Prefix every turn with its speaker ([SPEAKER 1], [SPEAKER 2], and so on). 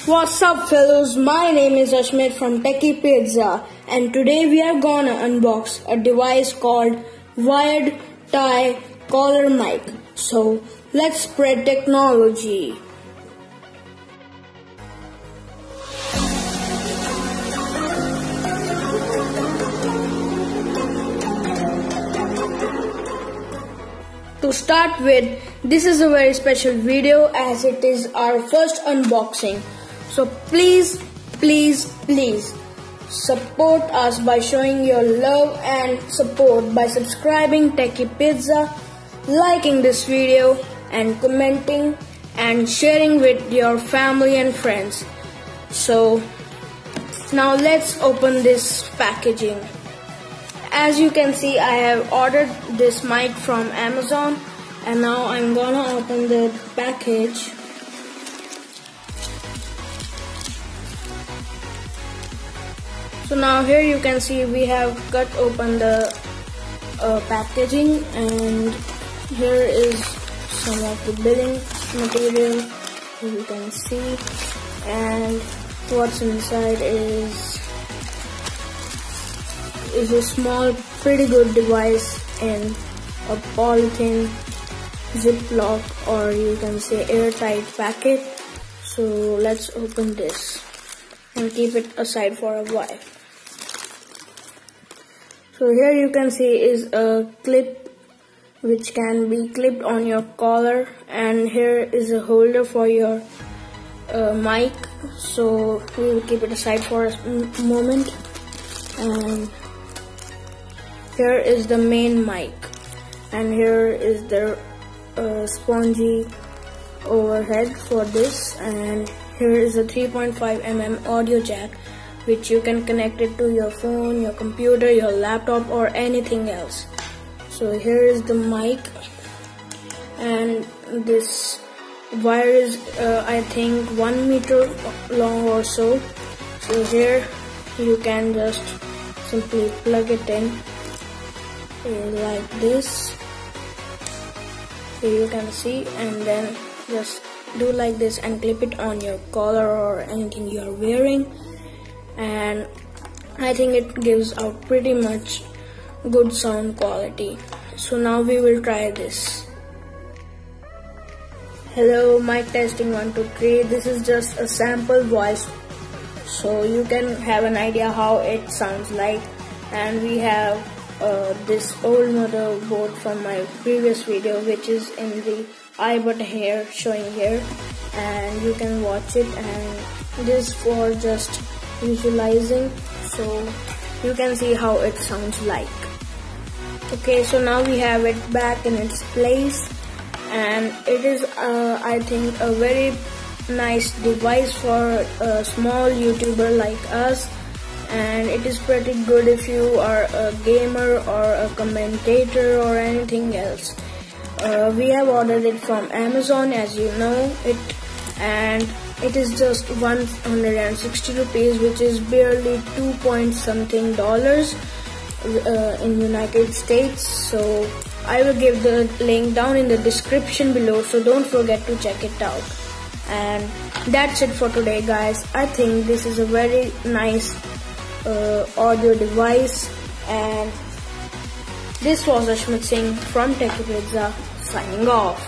[SPEAKER 1] What's up fellows, my name is Ashmit from Techy Pizza and today we are gonna unbox a device called wired tie collar mic. So let's spread technology. To start with, this is a very special video as it is our first unboxing. So please support us by showing your love and support by subscribing Techy Pizza, liking this video and commenting and sharing with your family and friends. So now let's open this packaging. As you can see, I have ordered this mic from Amazon and now I'm gonna open the package. So now here you can see we have cut open the packaging, and here is some of the billing material you can see, and what's inside is a small pretty good device in a polythene ziploc, or you can say airtight packet. So let's open this and keep it aside for a while. So here you can see is a clip which can be clipped on your collar, and here is a holder for your mic. So we will keep it aside for a moment, and here is the main mic, and here is the spongy overhead for this, and here is a 3.5 mm audio jack which you can connect it to your phone, your computer, your laptop or anything else. So here is the mic, and this wire is I think 1 meter long or so. So here you can just simply plug it in like this. Here you can see, and then just do like this and clip it on your collar or anything you are wearing, and I think it gives out pretty much good sound quality. So now we will try this. Hello, mic testing 1 2 3. This is just a sample voice so you can have an idea how it sounds like, and we have this old motherboard from my previous video which is in the I button here, showing here, and you can watch it, and this for just visualizing so you can see how it sounds like. Okay, so now we have it back in its place, and it is I think a very nice device for a small YouTuber like us, and it is pretty good if you are a gamer or a commentator or anything else. We have ordered it from Amazon, as you know it, and it is just 160 rupees, which is barely 2 point something dollars in United States. So I will give the link down in the description below, so don't forget to check it out. And that's it for today, guys. I think this is a very nice audio device, and this was Ashmit Singh from Techy Pizza signing off.